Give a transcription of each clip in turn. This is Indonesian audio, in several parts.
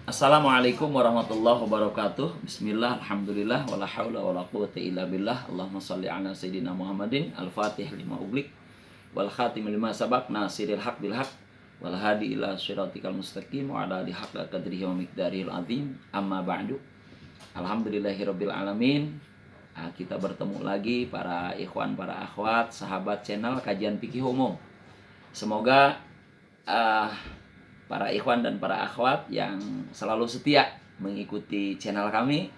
Assalamualaikum warahmatullahi wabarakatuh. Bismillah, alhamdulillah, wala haula wala quwwata illa billah. Allahumma shalli ala sayyidina Muhammadin al-fatih lima uglik wal khatim lima sabaq nasiril haq bil haq wal hadi ila syiratikal mustaqim wa ala alihi haqqa qadrihi wa miqdarihil azim. Amma ba'du. Alhamdulillahirabbil alamin. Kita bertemu lagi para ikhwan, para akhwat, sahabat channel Kajian Fikih Umum. Semoga para ikhwan dan para akhwat yang selalu setia mengikuti channel kami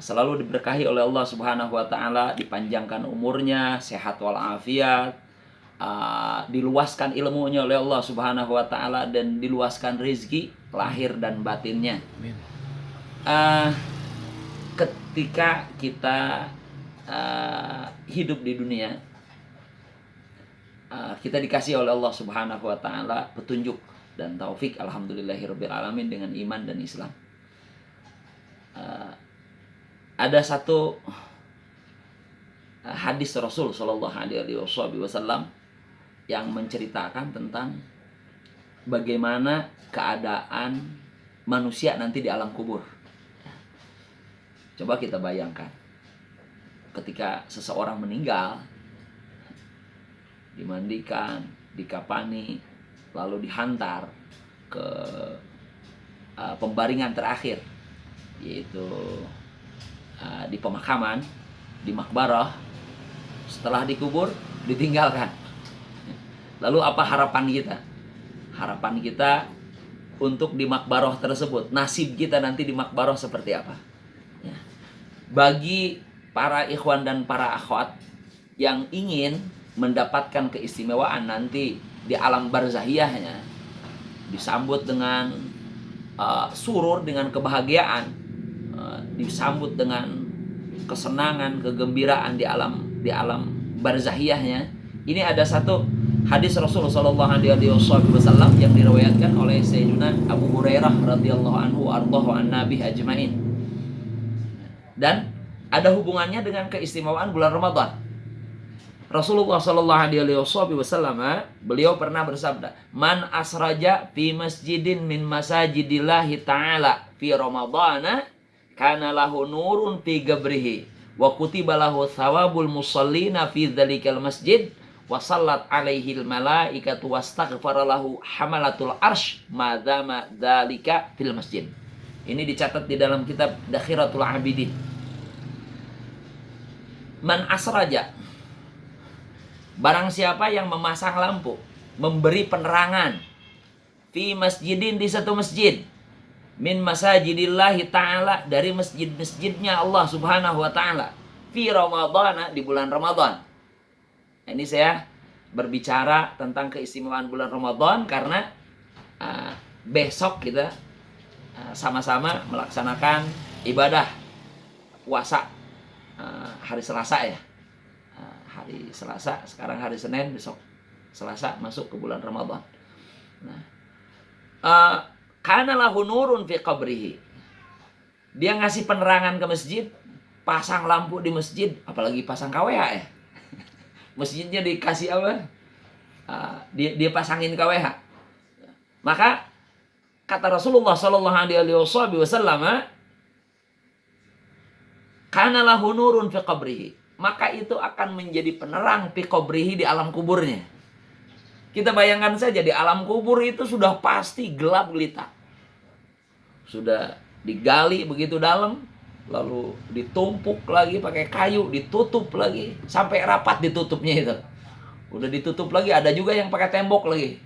selalu diberkahi oleh Allah Subhanahu wa taala, dipanjangkan umurnya, sehat walafiat, diluaskan ilmunya oleh Allah Subhanahu wa taala dan diluaskan rezeki lahir dan batinnya. Ketika kita hidup di dunia, kita dikasih oleh Allah Subhanahu wa taala petunjuk dan taufik, alhamdulillahirabbil alamin, dengan iman dan Islam. Ada satu hadis Rasul sallallahu alaihi wasallam yang menceritakan tentang bagaimana keadaan manusia nanti di alam kubur. Coba kita bayangkan, ketika seseorang meninggal, dimandikan, dikafani, lalu dihantar ke pembaringan terakhir, yaitu di pemakaman, di makbarah. Setelah dikubur, ditinggalkan. Lalu apa harapan kita? Harapan kita untuk di makbarah tersebut, nasib kita nanti di makbarah seperti apa? Ya. Bagi para ikhwan dan para akhwat yang ingin mendapatkan keistimewaan nanti di alam barzahiyahnya, disambut dengan surur, dengan kebahagiaan, disambut dengan kesenangan, kegembiraan di alam barzahiyahnya. Ini ada satu hadis Rasulullah sallallahu alaihi wasallam yang diriwayatkan oleh Sayyidina Abu Hurairah radhiyallahu anhu ardhahu an nabi ajmain, dan ada hubungannya dengan keistimewaan bulan Ramadan. Rasulullah sallallahu alaihi wasallam, beliau pernah bersabda, "Man asraja fi masjidin min masajidillahi ta'ala fi ramadhana kana lahu nurun fi qabrihi wa kutiba lahu thawabul musallina fi dzalikal masjid wa sallat alaihil malaikatu wastaghfara lahu hamalatul arsh madama dzalika fil masjid." Ini dicatat di dalam kitab Dakhiratul Abidin. Man asraja, barang siapa yang memasang lampu, memberi penerangan, fi masjidin, di satu masjid, min masajidillahi ta'ala, dari masjid-masjidnya Allah Subhanahu wa ta'ala, fi Ramadhan, di bulan Ramadan. Ini saya berbicara tentang keistimewaan bulan Ramadan karena besok kita sama-sama melaksanakan ibadah puasa hari Selasa ya. Hari Selasa, sekarang hari Senin, besok Selasa masuk ke bulan Ramadan. Nah, kana lahu nurun fi qabrihi. Dia ngasih penerangan ke masjid, pasang lampu di masjid, apalagi pasang KWH ya. Masjidnya dikasih apa? Dia pasangin KWH. Maka kata Rasulullah sallallahu alaihi wasallam, kana lahu nurun fi qabrihi, maka itu akan menjadi penerang fi qabrihi, di alam kuburnya. Kita bayangkan saja, di alam kubur itu sudah pasti gelap gelita. Sudah digali begitu dalam, lalu ditumpuk lagi pakai kayu, ditutup lagi sampai rapat ditutupnya itu. Udah ditutup lagi, ada juga yang pakai tembok lagi.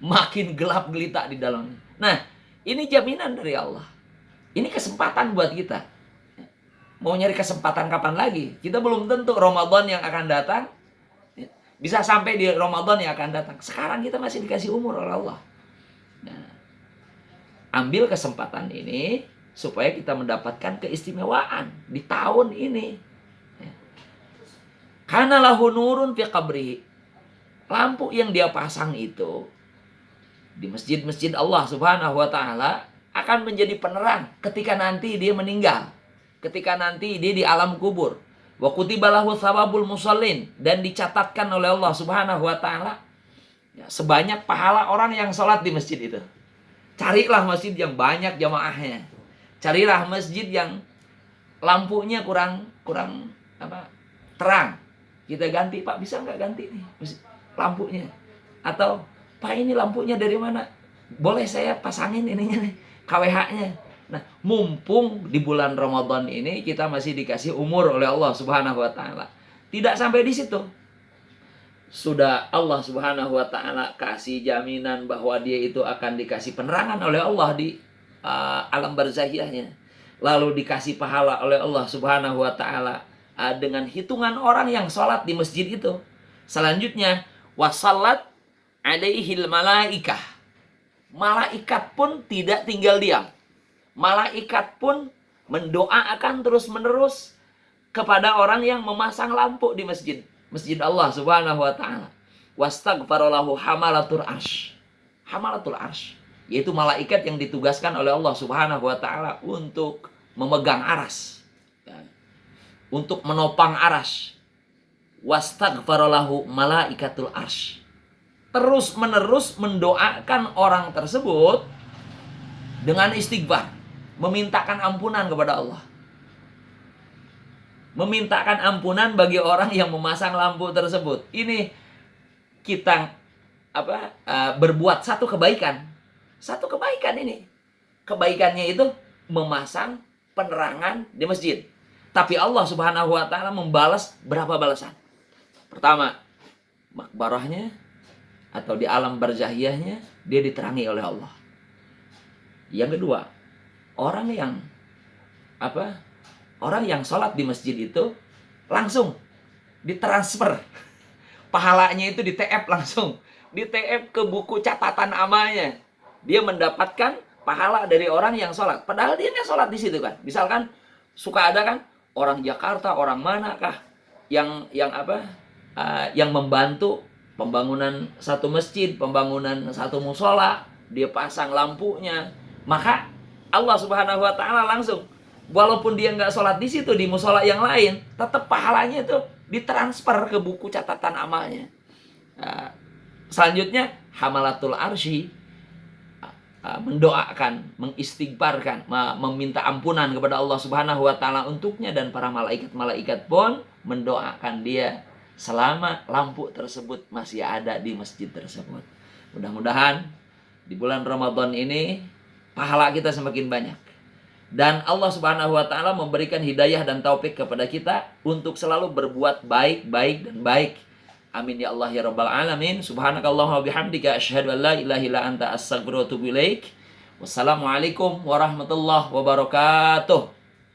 Makin gelap gelita di dalamnya. Nah, ini jaminan dari Allah. Ini kesempatan buat kita. Mau nyari kesempatan kapan lagi? Kita belum tentu Ramadan yang akan datang bisa sampai di Ramadan yang akan datang. Sekarang kita masih dikasih umur oleh Allah. Nah, ambil kesempatan ini supaya kita mendapatkan keistimewaan di tahun ini. Kana lahu nurun fi qabrihi. Lampu yang dia pasang itu di masjid-masjid Allah Subhanahu wa taala akan menjadi penerang ketika nanti dia meninggal. Ketika nanti dia di alam kubur. Wa kutiba lahu thawabul musallin, dan dicatatkan oleh Allah Subhanahu wa taala sebanyak pahala orang yang sholat di masjid itu. Carilah masjid yang banyak jamaahnya. Carilah masjid yang lampunya kurang apa terang. Kita ganti, Pak, bisa nggak ganti nih lampunya? Atau Pak, ini lampunya dari mana? Boleh saya pasangin ininya nih, KWH-nya. Nah, mumpung di bulan Ramadan ini kita masih dikasih umur oleh Allah Subhanahu wa taala. Tidak sampai di situ. Sudah Allah Subhanahu wa taala kasih jaminan bahwa dia itu akan dikasih penerangan oleh Allah di alam barzahiyahnya. Lalu dikasih pahala oleh Allah Subhanahu wa taala dengan hitungan orang yang sholat di masjid itu. Selanjutnya, wasallat alaihil malaikah. Malaikat pun tidak tinggal diam. Malaikat pun mendoakan terus-menerus kepada orang yang memasang lampu di masjid Allah Subhanahu wa taala. Wastaghfarolahu hamalatul arsy. Hamalatul arsy, yaitu malaikat yang ditugaskan oleh Allah Subhanahu wa taala untuk memegang aras, untuk menopang aras. Wastaghfarolahu malaikatul arsy. Terus-menerus mendoakan orang tersebut dengan istighfar, memintakan ampunan kepada Allah. Memintakan ampunan bagi orang yang memasang lampu tersebut. Ini kita berbuat satu kebaikan. Satu kebaikan ini. Kebaikannya itu memasang penerangan di masjid. Tapi Allah Subhanahu wa taala membalas berapa balasan? Pertama, makbarahnya atau di alam barzahiyahnya dia diterangi oleh Allah. Yang kedua, orang yang sholat di masjid itu langsung ditransfer. Pahalanya itu di TF langsung. Di TF ke buku catatan amalnya. Dia mendapatkan pahala dari orang yang sholat. Padahal dia nggak sholat di situ kan. Misalkan suka ada kan orang Jakarta, orang manakah yang membantu pembangunan satu masjid, pembangunan satu musola, dia pasang lampunya. Maka Allah Subhanahu wa taala langsung, walaupun dia nggak sholat di situ, di musola yang lain, tetap pahalanya itu ditransfer ke buku catatan amalnya. Selanjutnya, hamalatul arsy mendoakan, mengistighfarkan, meminta ampunan kepada Allah Subhanahu wa taala untuknya, dan para malaikat-malaikat pun mendoakan dia selama lampu tersebut masih ada di masjid tersebut. Mudah-mudahan di bulan Ramadan ini pahala kita semakin banyak. Dan Allah Subhanahu wa taala memberikan hidayah dan taufik kepada kita untuk selalu berbuat baik dan baik. Amin ya Allah ya rabbal alamin. Subhanakallahumma wa bihamdika asyhadu an la ilaha illa anta astaghfiruka wa atubu ilaik. Wassalamualaikum warahmatullahi wabarakatuh.